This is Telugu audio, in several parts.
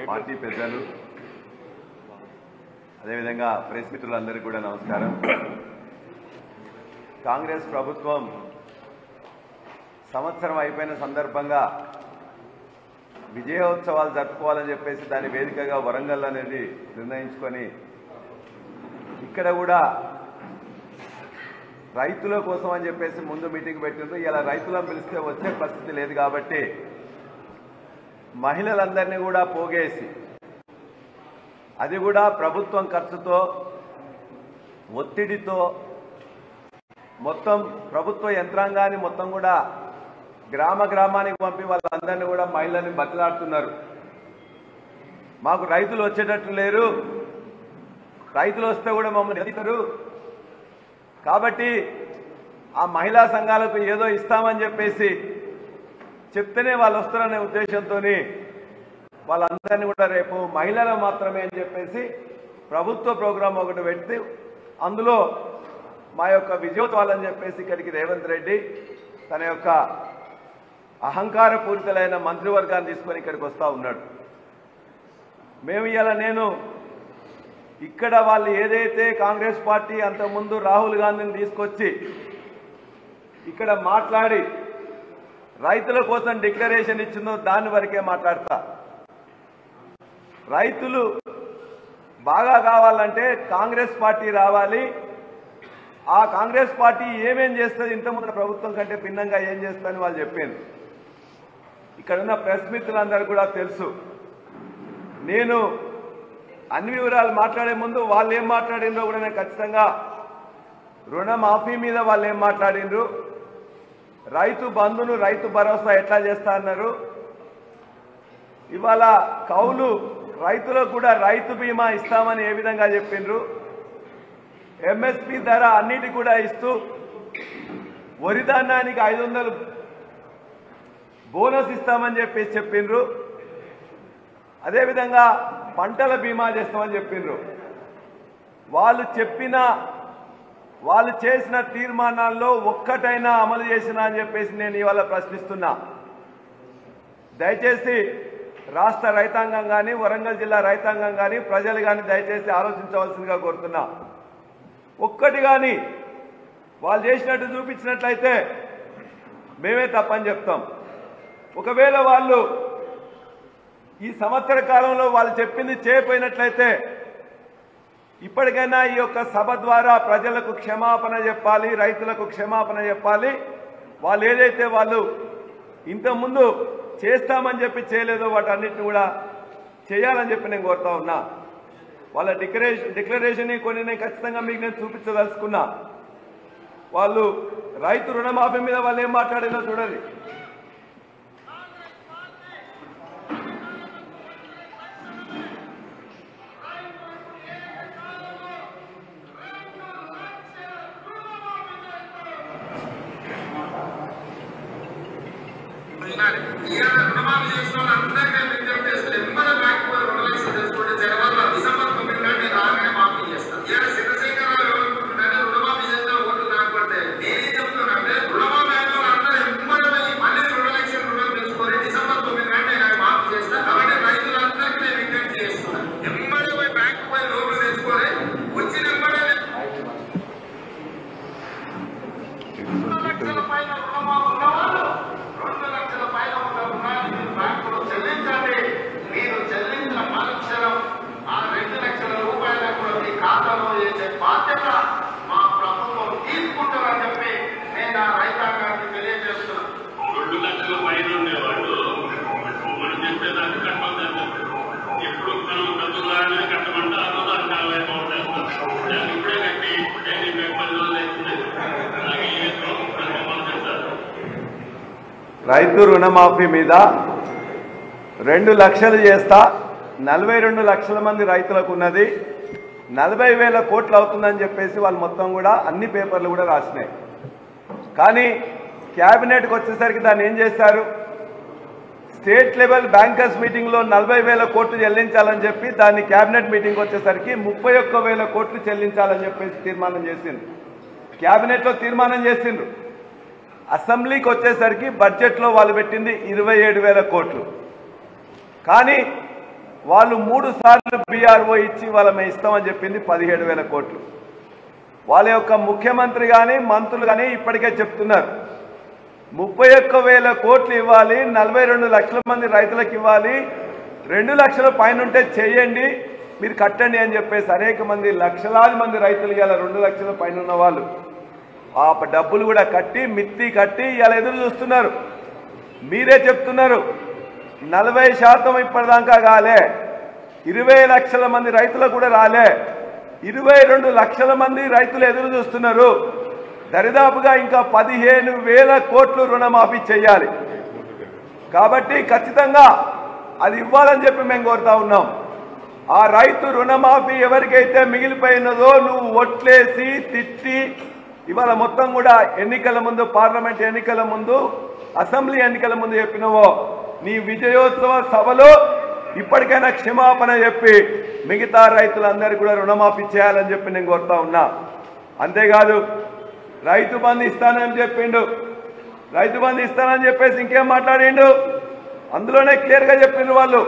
పార్టీ పెద్దలు అదేవిధంగా ప్రెస్ మిత్రులందరికీ కూడా నమస్కారం. కాంగ్రెస్ ప్రభుత్వం సంవత్సరం అయిపోయిన సందర్భంగా విజయోత్సవాలు జరుపుకోవాలని చెప్పేసి దాని వేదికగా వరంగల్ అనేది నిర్ణయించుకొని ఇక్కడ కూడా రైతుల కోసం అని చెప్పేసి ముందు మీటింగ్ పెట్టిండ్రు. ఇలా రైతులను పిలిస్తే వచ్చే పరిస్థితి లేదు కాబట్టి మహిళలందరినీ కూడా పోగేసి అది కూడా ప్రభుత్వం ఖర్చుతో ఒత్తిడితో మొత్తం ప్రభుత్వ యంత్రాంగాన్ని మొత్తం కూడా గ్రామానికి పంపి వాళ్ళందరినీ కూడా మహిళల్ని బతిలాడుతున్నారు. మాకు రైతులు వచ్చేటట్లు లేరు, రైతులు వస్తే కూడా మమ్మల్ని ఎదుగుతారు కాబట్టి ఆ మహిళా సంఘాలకు ఏదో ఇస్తామని చెప్పేసి చెప్తేనే వాళ్ళు వస్తారనే ఉద్దేశంతో వాళ్ళందరినీ కూడా రేపు మహిళలు మాత్రమే అని చెప్పేసి ప్రభుత్వ ప్రోగ్రాం ఒకటి పెడితే అందులో మా యొక్క విజయోత్సవాలని చెప్పేసి ఇక్కడికి రేవంత్ రెడ్డి తన యొక్క అహంకారపూరితమైన మంత్రివర్గాన్ని తీసుకొని ఇక్కడికి వస్తూ ఉన్నాడు. మేము ఇలా నేను ఇక్కడ వాళ్ళు ఏదైతే కాంగ్రెస్ పార్టీ అంతకుముందు రాహుల్ గాంధీని తీసుకొచ్చి ఇక్కడ మాట్లాడి రైతుల కోసం డిక్లరేషన్ ఇచ్చిందో దాని వరకే మాట్లాడతా. రైతులు బాగా కావాలంటే కాంగ్రెస్ పార్టీ రావాలి. ఆ కాంగ్రెస్ పార్టీ ఏమేం చేస్తుంది ఇంతకుముందు ప్రభుత్వం కంటే భిన్నంగా ఏం చేస్తుందని వాళ్ళు చెప్పింది. ఇక్కడున్న ప్రెస్ మిత్రులందరూ కూడా తెలుసు. నేను అన్ని వివరాలు మాట్లాడే ముందు వాళ్ళు ఏం మాట్లాడిండ్రో కూడా నేను ఖచ్చితంగా రుణమాఫీ మీద వాళ్ళు ఏం మాట్లాడిండ్రు, రైతు బంధును రైతు భరోసా ఎట్లా చేస్తా అన్నారు, ఇవాళ కౌలు రైతులకు కూడా రైతు బీమా ఇస్తామని ఏ విధంగా చెప్పిండ్రు, ఎంఎస్పీ ధర అన్నిటి కూడా ఇస్తూ వరి ధాన్యానికి 500 బోనస్ ఇస్తామని చెప్పేసి చెప్పిండ్రు. అదేవిధంగా పంటల బీమా చేస్తామని చెప్పిండ్రు. వాళ్ళు చేసిన తీర్మానాల్లో ఒక్కటైనా అమలు చేసినా అని చెప్పేసి నేను ఇవాళ ప్రశ్నిస్తున్నా. దయచేసి రాష్ట్ర రైతాంగం కానీ వరంగల్ జిల్లా రైతాంగం కానీ ప్రజలు కానీ దయచేసి ఆలోచించవలసిందిగా కోరుతున్నా. ఒక్కటి కానీ వాళ్ళు చేసినట్టు చూపించినట్లయితే మేమే తప్పని చెప్తాం. ఒకవేళ వాళ్ళు ఈ సంవత్సర కాలంలో వాళ్ళు చెప్పింది చేయకపోయినట్లయితే ఇప్పటికైనా ఈ యొక్క సభ ద్వారా ప్రజలకు క్షమాపణ చెప్పాలి, రైతులకు క్షమాపణ చెప్పాలి. వాళ్ళు ఏదైతే వాళ్ళు ఇంతకుముందు చేస్తామని చెప్పి చేయలేదో వాటన్నిటిని కూడా చేయాలని చెప్పి నేను కోరుతా ఉన్నా. వాళ్ళ డిక్లరేషన్ కొన్ని నేను ఖచ్చితంగా మీకు నేను చూపించదలుచుకున్నా. వాళ్ళు రైతు రుణమాఫీ మీద వాళ్ళు ఏం మాట్లాడినా చూడండి. రైతు రుణమాఫీ మీద 2 లక్షలు చేస్తా, 42 లక్షల మంది రైతులకు ఉన్నది, 40,000 కోట్లు అవుతుందని చెప్పేసి వాళ్ళు మొత్తం కూడా అన్ని పేపర్లు కూడా రాసినాయి. కానీ క్యాబినెట్కి వచ్చేసరికి దాన్ని ఏం చేశారు, స్టేట్ లెవెల్ బ్యాంకర్స్ మీటింగ్లో 40,000 కోట్లు చెల్లించాలని చెప్పి దాన్ని క్యాబినెట్ మీటింగ్ వచ్చేసరికి 31,000 కోట్లు చెల్లించాలని చెప్పేసి తీర్మానం చేసిండ్రు. క్యాబినెట్లో తీర్మానం చేసిండ్రు. అసెంబ్లీకి వచ్చేసరికి బడ్జెట్లో వాళ్ళు పెట్టింది 27,000 కోట్లు. కానీ వాళ్ళు 3 సార్లు బీఆర్ఓ ఇచ్చి మేము ఇస్తామని చెప్పింది 17,000 కోట్లు. వాళ్ళ యొక్క ముఖ్యమంత్రి కానీ మంత్రులు కానీ ఇప్పటికే చెప్తున్నారు 31,000 కోట్లు ఇవ్వాలి, 42 లక్షల మంది రైతులకు ఇవ్వాలి, 2 లక్షల పైన ఉంటే చేయండి, మీరు కట్టండి అని చెప్పేసి అనేక మంది లక్షలాది మంది రైతులు ఇవాళ 2 లక్షల పైన ఉన్న వాళ్ళు ఆ డబ్బులు కూడా కట్టి మిత్తి కట్టి ఇవాళ ఎదురు చూస్తున్నారు. మీరే చెప్తున్నారు 40% ఇప్పటిదాకా కాలే, 20 లక్షల మంది రైతులకు కూడా రాలే, 22 లక్షల మంది రైతులు ఎదురు చూస్తున్నారు. దరిదాపుగా ఇంకా 15,000 కోట్లు రుణమాఫీ చేయాలి. కాబట్టి ఖచ్చితంగా అది ఇవ్వాలని చెప్పి మేము కోరుతా ఉన్నాం. ఆ రైతు రుణమాఫీ ఎవరికైతే మిగిలిపోయినదో నువ్వు ఒట్లేసి తిట్టి ఇవాళ మొత్తం కూడా ఎన్నికల ముందు, పార్లమెంట్ ఎన్నికల ముందు, అసెంబ్లీ ఎన్నికల ముందు చెప్పినవో నీ విజయోత్సవ సభలో ఇప్పటికైనా క్షమాపణ చెప్పి మిగతా రైతులందరికీ కూడా రుణమాఫీ చేయాలని చెప్పి నేను కోరుతా ఉన్నా. అంతేకాదు రైతు బంధు ఇస్తానని చెప్పిండు, రైతు బంధు ఇస్తానని చెప్పేసి ఇంకేం మాట్లాడిండు, అందులోనే క్లియర్గా చెప్పిండు వాళ్ళు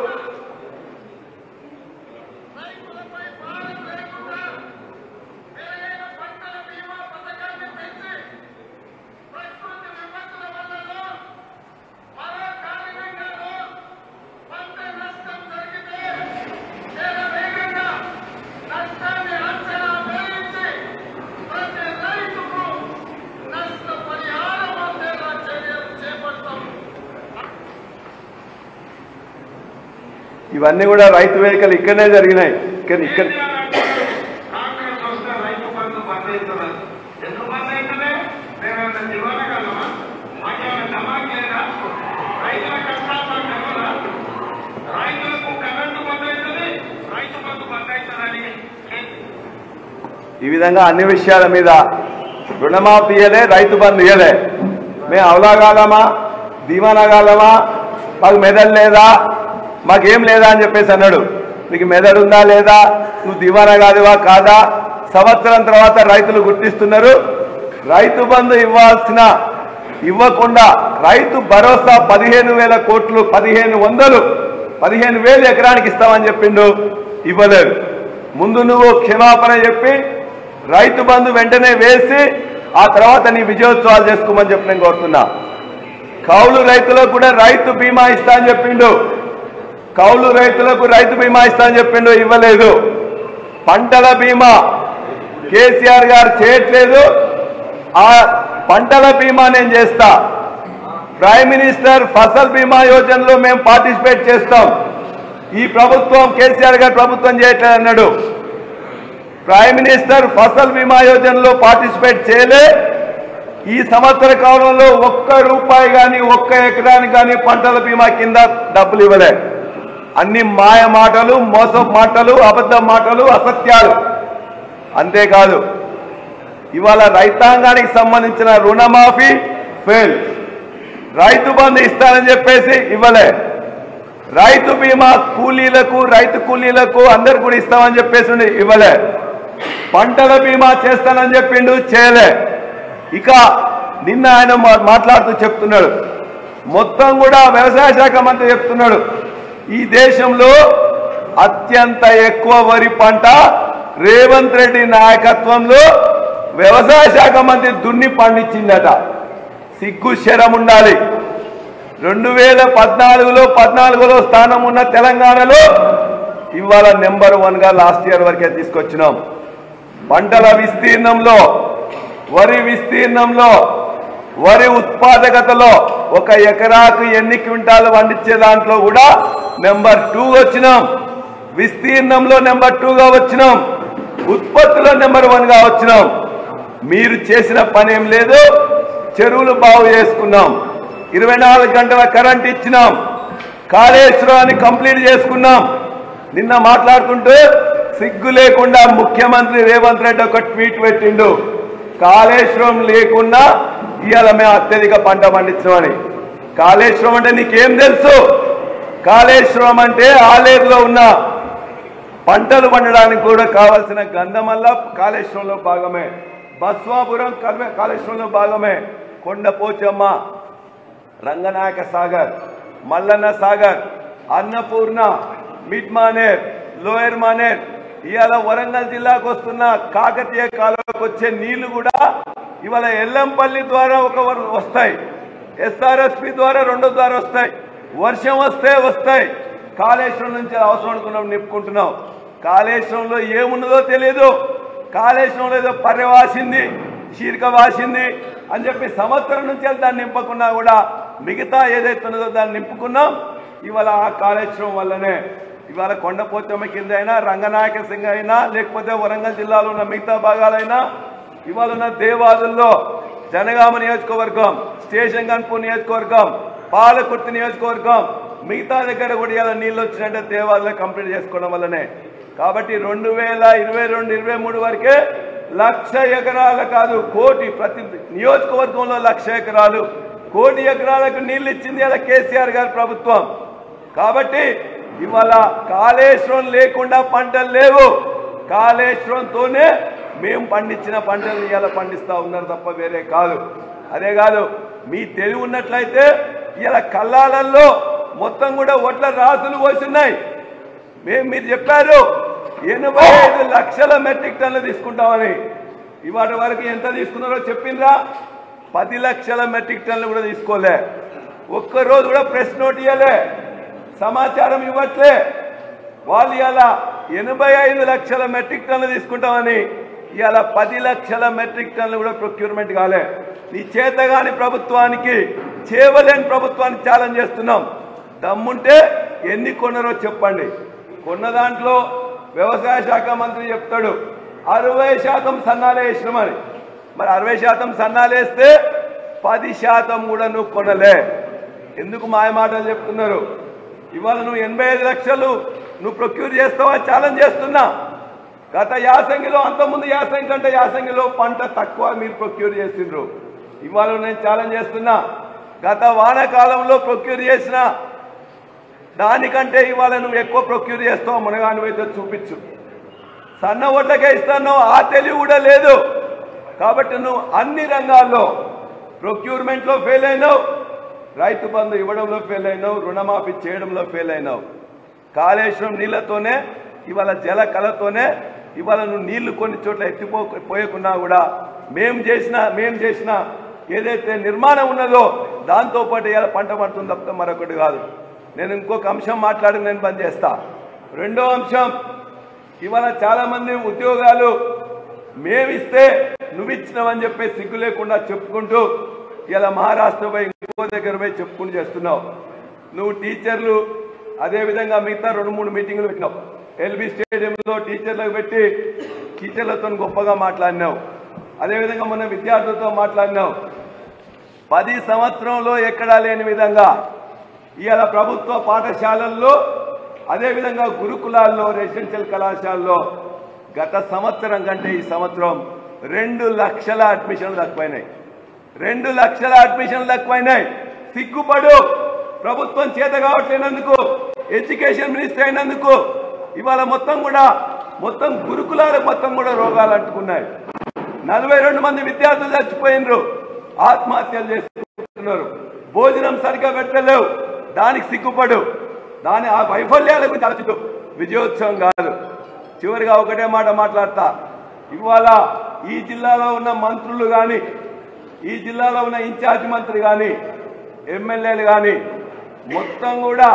ఇవన్నీ కూడా రైతు వేదికలు ఇక్కడనే జరిగినాయి. ఇక్కడ ఈ విధంగా అన్ని విషయాల మీద రుణమాఫీ ఇయ్యలే, రైతు బంధు ఇయ్యలే. మేము అవలాగాలమా, ధీమానగాలమా, మాకు మెదడు లేదా, మాకేం లేదా అని చెప్పేసి అన్నాడు. నీకు మెదడు ఉందా లేదా, నువ్వు దివానా కాదువా కాదా, సంవత్సరం తర్వాత రైతులు గుర్తిస్తున్నారు. రైతు బంధు ఇవ్వకుండా రైతు భరోసా 15,000 కోట్లు 15,000 ఎకరానికి ఇస్తామని చెప్పిండు, ఇవ్వలేదు. ముందు నువ్వు క్షమాపణ చెప్పి రైతు బంధు వెంటనే వేసి ఆ తర్వాత నీ విజయోత్సవాలు చేసుకోమని చెప్పి నేను కోరుతున్నా. కౌలు రైతులకు కూడా రైతు బీమా ఇస్తా అని చెప్పిండు, కౌలు రైతులకు రైతు బీమా ఇస్తా అని చెప్పిండు, ఇవ్వలేదు. పంటల బీమా కేసీఆర్ గారు చేయట్లేదు, ఆ పంటల బీమా నేను చేస్తా. ప్రైమ్ మినిస్టర్ ఫసల్ బీమా యోజనలో మేము పార్టిసిపేట్ చేస్తాం. ఈ ప్రభుత్వం కేసీఆర్ గారు ప్రభుత్వం చేయట్లేదు అన్నాడు. ప్రైమ్ మినిస్టర్ ఫసల్ బీమా యోజనలో పార్టిసిపేట్ చేయలే. ఈ సంవత్సర కాలంలో ₹1 కానీ 1 ఎకరానికి కానీ పంటల బీమా కింద డబ్బులు ఇవ్వలే. అన్ని మాయ మాటలు, మోసపు మాటలు, అబద్ధ మాటలు, అసత్యాలు. అంతేకాదు ఇవాళ రైతాంగానికి సంబంధించిన రుణమాఫీ ఫెయిల్, రైతు బంధు ఇస్తానని చెప్పేసి ఇవ్వలే, రైతు బీమా కూలీలకు, రైతు కూలీలకు అందరు కూడా ఇస్తామని చెప్పేసి ఇవ్వలే, పంటల బీమా చేస్తానని చెప్పిండు, చేయలే. ఇక నిన్న ఆయన మాట్లాడుతూ చెప్తున్నాడు, మొత్తం కూడా వ్యవసాయ శాఖ మంత్రి చెప్తున్నాడు, ఈ దేశంలో అత్యంత ఎక్కువ వరి పంట రేవంత్ రెడ్డి నాయకత్వంలో వ్యవసాయ శాఖ మంత్రి దున్ని పండించిందట. సిగ్గు శరం ఉండాలి. 2014లో స్థానం ఉన్న తెలంగాణలో ఇవాళ నెంబర్ 1గా లాస్ట్ ఇయర్ వరకే తీసుకొచ్చినాం. పంటల విస్తీర్ణంలో, వరి విస్తీర్ణంలో, వరి ఉత్పాదకతలో 1 ఎకరాకు ఎన్ని క్వింటాలు పండించే దాంట్లో కూడా నెంబర్ 2 వచ్చినాం. విస్తీర్ణంలో నెంబర్ 2గా వచ్చినాం, ఉత్పత్తిలో నెంబర్ 1గా వచ్చినాం. మీరు చేసిన పని ఏం లేదు. చెరువులు బాగు చేసుకున్నాం, 24 గంటల కరెంట్ ఇచ్చినాం, కాళేశ్వరాన్ని కంప్లీట్ చేసుకున్నాం. నిన్న మాట్లాడుతుంటూ సిగ్గు లేకుండా ముఖ్యమంత్రి రేవంత్ రెడ్డి ఒక ట్వీట్ పెట్టిండు, కాళేశ్వరం లేకుండా ఇవాళ మేము అత్యధిక పంట పండించామని. కాళేశ్వరం అంటే నీకేం తెలుసు? కాళేశ్వరం అంటే ఆలేరులో ఉన్న పంటలు పండడానికి కూడా కావాల్సిన గంధమల్ల కాళేశ్వరంలో భాగమే, బస్వాపురం కాళేశ్వరంలో భాగమే, కొండపోచమ్మ, రంగనాయక సాగర్, మల్లన్న సాగర్, అన్నపూర్ణ, మిడ్ మానేర్, లోయర్ మానేర్, ఇవాళ వరంగల్ జిల్లాకు వస్తున్న కాకతీయ కాలువకు వచ్చే నీళ్లు కూడా ఇవాళ ఎల్లంపల్లి ద్వారా ఒక వస్తాయి, ఎస్ఆర్ఎస్పి ద్వారా 2 ద్వారా వస్తాయి. వర్షం వస్తే వస్తాయి. కాళేశ్వరం నుంచి అవసరం అనుకున్నాం నింపుకుంటున్నాం. కాళేశ్వరంలో ఏమున్నదో తెలియదు. కాళేశ్వరంలో ఏదో పర్రె వాసింది, చీరిక వాసింది అని చెప్పి సంవత్సరం నుంచి దాన్ని నింపకున్నా కూడా మిగతా ఏదైతే ఉన్నదో దాన్ని నింపుకున్నాం. ఇవాళ ఆ కాళేశ్వరం వల్లనే ఇవాళ కొండపోచమ్మ కింద అయినా, రంగనాయక సింగ్ అయినా, లేకపోతే వరంగల్ జిల్లాలో ఉన్న మిగతా భాగాలైనా, ఇవాళ ఉన్న దేవాదుల్లో జనగామ నియోజకవర్గం, స్టేషన్ గన్పూర్ నియోజకవర్గం, పాలకుర్తి నియోజకవర్గం, మిగతా దగ్గర కూడా ఇలా నీళ్ళు వచ్చినట్టే దేవాదులో కంప్లీట్ చేసుకోవడం వల్లనే. కాబట్టి 2022-23 వరకే 1,00,000 ఎకరాలు కాదు, కోటి, ప్రతి నియోజకవర్గంలో 1,00,000 ఎకరాలు, కోటి ఎకరాలకు నీళ్లు ఇచ్చింది ఇలా కేసీఆర్ గారి ప్రభుత్వం. కాబట్టి ఇవాళ కాళేశ్వరం లేకుండా పంటలు లేవు. కాళేశ్వరంతోనే మేము పండించిన పంటలు ఇలా పండిస్తా ఉన్నారు తప్ప వేరే కాదు. అదే కాదు, మీ తెలివి ఉన్నట్లయితే ఇలా కల్లాలల్లో మొత్తం కూడా ఒట్ల రాసులు పోస్తున్నాయి. మీరు చెప్పారు 85 లక్షల మెట్రిక్ టన్నులు తీసుకుంటామని. ఇవాటి వరకు ఎంత తీసుకున్నారో చెప్పిండ్రా? 10 లక్షల మెట్రిక్ టన్నులు కూడా తీసుకోలే. ఒక్కరోజు కూడా ప్రెస్ నోట్ ఇవ్వలే, సమాచారం ఇవ్వట్లే. వాళ్ళు ఇలా 85 లక్షల మెట్రిక్ టన్నులు తీసుకుంటామని ఇలా 10 లక్షల మెట్రిక్ టన్నులు కూడా ప్రొక్యూర్మెంట్ కాలే. నీ చేతగాని ప్రభుత్వానికి, చేయలేని ప్రభుత్వానికి ఛాలెంజ్ చేస్తున్నాం. దమ్ముంటే ఎన్ని కొన్నారో చెప్పండి. కొన్న దాంట్లో వ్యవసాయ శాఖ మంత్రి చెప్తాడు 60% సన్నాలు వేసినామని. మరి 60% సన్నాలు వేస్తే 10% కూడా నువ్వు కొనలే. ఎందుకు మాయ మాటలు చెప్తున్నారు? ఇవాళ నువ్వు 85 లక్షలు నువ్వు ప్రొక్యూర్ చేస్తావా ఛాలెంజ్ చేస్తున్నా. గత యాసంగిలో, అంతకుముందు యాసంగి కంటే యాసంగిలో పంట తక్కువ మీరు ప్రొక్యూర్ చేసిండ్రు. ఇవాళ నేను ఛాలెంజ్ చేస్తున్నా, గత వానాకాలంలో ప్రొక్యూర్ చేసిన దానికంటే ఇవాళ నువ్వు ఎక్కువ ప్రొక్యూర్ చేస్తావు. మునగానువైతే చూపించు. సన్న ఓట్లకే ఇస్తాను, ఆ తెలివి కూడా లేదు. కాబట్టి నువ్వు అన్ని రంగాల్లో ప్రొక్యూర్మెంట్లో ఫెయిల్ అయినావు, రైతు బంధు ఇవ్వడంలో ఫెయిల్ అయినావు, రుణమాఫీ చేయడంలో ఫెయిల్ అయినావు. కాళేశ్వరం నీళ్లతోనే, ఇవాళ జల కళతోనే ఇవాళ నువ్వు నీళ్లు కొన్ని చోట్ల ఎత్తిపోయకున్నా కూడా మేము చేసిన ఏదైతే నిర్మాణం ఉన్నదో దాంతోపాటు ఇలా పంట పడుతుంది తప్ప మరొకటి కాదు. నేను ఇంకొక అంశం మాట్లాడి నేను బంద్ చేస్తా. రెండో అంశం, ఇవాళ చాలా మంది ఉద్యోగాలు మేమిస్తే నువ్విచ్చినావని చెప్పి సిగ్గు లేకుండా చెప్పుకుంటూ ఇలా మహారాష్ట్ర పోయి ఇంకో దగ్గర పోయి చెప్పుకుంటూ చేస్తున్నావు. నువ్వు టీచర్లు, అదేవిధంగా మిగతా 2-3 మీటింగులు పెట్టినావు. ఎల్బీ స్టేడియంలో టీచర్లకు పెట్టి టీచర్లతో గొప్పగా మాట్లాడినావు. అదేవిధంగా మొన్న విద్యార్థులతో మాట్లాడినావు. 10 సంవత్సరంలో ఎక్కడా లేని విధంగా ఇవాళ ప్రభుత్వ పాఠశాలల్లో, అదేవిధంగా గురుకులాల్లో, రెసిడెన్షియల్ కళాశాలలో గత సంవత్సరం కంటే ఈ సంవత్సరం 2 లక్షల అడ్మిషన్లు తక్కువైనాయి. 2 లక్షల అడ్మిషన్లు తక్కువైనాయి. సిగ్గుపడు. ప్రభుత్వం చేత కావట్లేనందుకు, ఎడ్యుకేషన్ మినిస్టర్ అయినందుకు ఇవాళ మొత్తం గురుకులాలకు మొత్తం కూడా రోగాలు అంటుకున్నాయి. 42 మంది విద్యార్థులు చచ్చిపోయినరు, ఆత్మహత్యలు చేసుకుంటున్నారు. భోజనం సరిగ్గా పెట్టలేవు, దానికి సిగ్గుపడు. ఆ వైఫల్యాల గురించి ఆలోచించు, విజయోత్సవం కాదు. చివరిగా ఒకటే మాట మాట్లాడతా. ఇవాళ ఈ జిల్లాలో ఉన్న మంత్రులు కానీ, ఈ జిల్లాలో ఉన్న ఇన్ఛార్జ్ మంత్రి కానీ, ఎమ్మెల్యేలు కానీ మొత్తం కూడా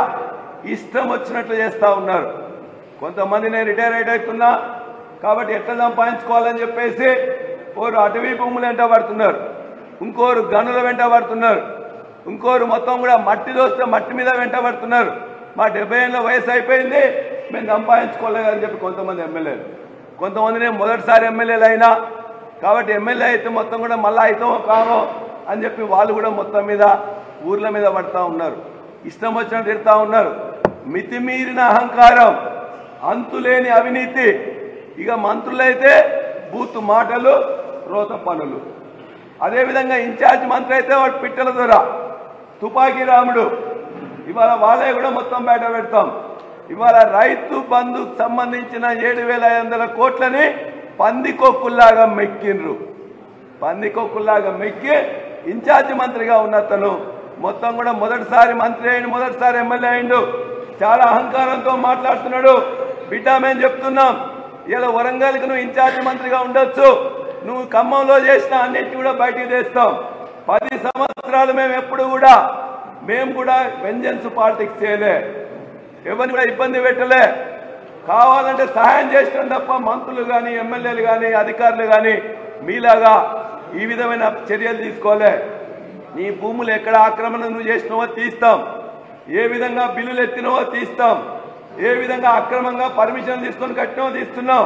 ఇష్టం వచ్చినట్లు చేస్తూ ఉన్నారు. కొంతమంది నేను రిటైర్ అవుతున్నా కాబట్టి ఎట్లా సంపాదించుకోవాలని చెప్పేసి ఓరు అటవీ భూములు వెంట పడుతున్నారు, ఇంకోరు గనుల వెంట పడుతున్నారు, ఇంకోరు మొత్తం కూడా మట్టి దోస్తే మట్టి మీద వెంట పడుతున్నారు. మా 70 ఏళ్ళ వయసు అయిపోయింది, మేము సంపాదించుకోలేదని చెప్పి కొంతమంది ఎమ్మెల్యేలు. కొంతమంది నేను మొదటిసారి ఎమ్మెల్యేలు అయినా కాబట్టి ఎమ్మెల్యే అయితే మొత్తం కూడా మళ్ళీ అవుతామో కామో అని చెప్పి వాళ్ళు కూడా మొత్తం మీద ఊర్ల మీద పడుతూ ఉన్నారు. ఇష్టం వచ్చినట్టు తిడతా ఉన్నారు. మితిమీరిన అహంకారం, అంతులేని అవినీతి. ఇక మంత్రులైతే బూతు మాటలు, రోత పనులు. అదేవిధంగా ఇన్ఛార్జ్ మంత్రి అయితే వాడు పిట్టల దొర, తుపాకీ రాముడు. ఇవాళ వాళ్ళే కూడా మొత్తం బయట పెడతాం. ఇవాళ రైతు బంధుకు సంబంధించిన 7,500 కోట్లని పందికొక్కుల్లాగా మెక్కిండ్రు. పందికొక్కుల్లాగా మెక్కి ఇన్ఛార్జి మంత్రిగా ఉన్న అతను మొత్తం కూడా మొదటిసారి మంత్రి అయిండు, మొదటిసారి ఎమ్మెల్యే అయిండు. చాలా అహంకారంతో మాట్లాడుతున్నాడు. బిడ్డ మేము చెప్తున్నాం, ఇలా వరంగల్కి నువ్వు ఇన్ఛార్జి మంత్రిగా ఉండొచ్చు, నువ్వు ఖమ్మంలో చేసిన అన్నిటి కూడా బయటికి తెస్తాం. 10 సంవత్సరాలు మేము కూడా వెంజన్స్ పాలిటిక్స్ చేయలే, ఎవరిని కూడా ఇబ్బంది పెట్టలే. కావాలంటే సహాయం చేసినాం తప్ప మంత్రులు కానీ ఎమ్మెల్యేలు కానీ అధికారులు కానీ మీలాగా ఈ విధమైన చర్యలు తీసుకోలే. నీ భూములు ఎక్కడ ఆక్రమణ నువ్వు చేసినావో తీస్తాం, ఏ విధంగా బిల్లులు ఎత్తినవో తీస్తాం, ఏ విధంగా అక్రమంగా పర్మిషన్ తీసుకొని కట్టినో తీస్తున్నాం.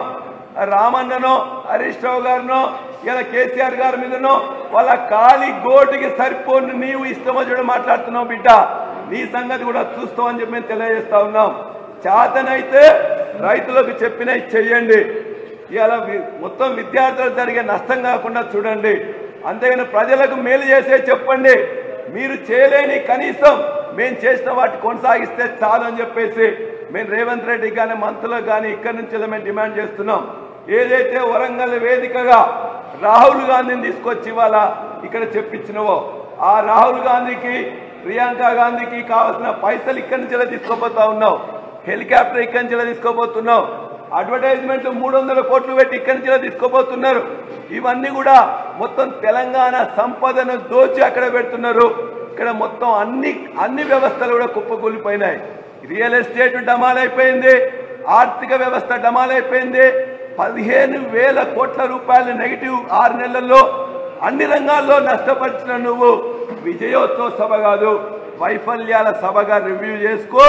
రామన్ననో హరీష్ రావు గారినో ఇలా కేసీఆర్ గారి మీదనో వాళ్ళ ఖాళీ గోటికి సరిపోని నీవు ఇష్టమో చూడ మాట్లాడుతున్నావు. బిడ్డ నీ సంగతి కూడా చూస్తామని చెప్పి మేము తెలియజేస్తా ఉన్నాం. చేతనైతే రైతులకు చెప్పినవి చెయ్యండి. ఇలా మొత్తం విద్యార్థులకు జరిగే నష్టం కాకుండా చూడండి. అంతేగాని ప్రజలకు మేలు చేసే చెప్పండి. మీరు చేయలేని కనీసం మేము చేసిన వాటి కొనసాగిస్తే చాలు అని చెప్పేసి మేము రేవంత్ రెడ్డికి కానీ మంత్రులకు కానీ ఇక్కడి నుంచి మేము డిమాండ్ చేస్తున్నాం. ఏదైతే వరంగల్ వేదికగా రాహుల్ గాంధీని తీసుకొచ్చి ఇవాళ ఇక్కడ చెప్పించినవో ఆ రాహుల్ గాంధీకి ప్రియాంక గాంధీకి కావాల్సిన పైసలు ఇక్కడి నుంచి తీసుకోబోతా ఉన్నావు, హెలికాప్టర్ ఇక్కడి నుంచి తీసుకోబోతున్నావు, అడ్వర్టైజ్మెంట్ 300 కోట్లు పెట్టి ఇక్కడి నుంచి తీసుకోబోతున్నారు. ఇవన్నీ కూడా మొత్తం తెలంగాణ సంపదను దోచి అక్కడ పెడుతున్నారు. ఇక్కడ మొత్తం అన్ని వ్యవస్థలు కూడా కుప్పకూలిపోయినాయి. రియల్ ఎస్టేట్ డమాలైపోయింది, ఆర్థిక వ్యవస్థ డమాలైపోయింది. 15,000 కోట్ల రూపాయలు నెగిటివ్ 6 నెలల్లో అన్ని రంగాల్లో నష్టపరిచిన నువ్వు విజయోత్సవ సభ కాదు, వైఫల్యాల సభగా రివ్యూ చేసుకో.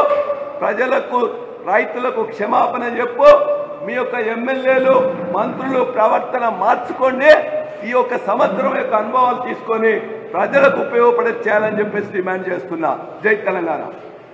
ప్రజలకు రైతులకు క్షమాపణ చెప్పు. మీ యొక్క ఎమ్మెల్యేలు మంత్రులు ప్రవర్తన మార్చుకోండి. ఈ యొక్క సంవత్సరం యొక్క అనుభవాలు తీసుకొని ప్రజలకు ఉపయోగపడే చేయాలని చెప్పేసి డిమాండ్ చేస్తున్నా. జై తెలంగాణ.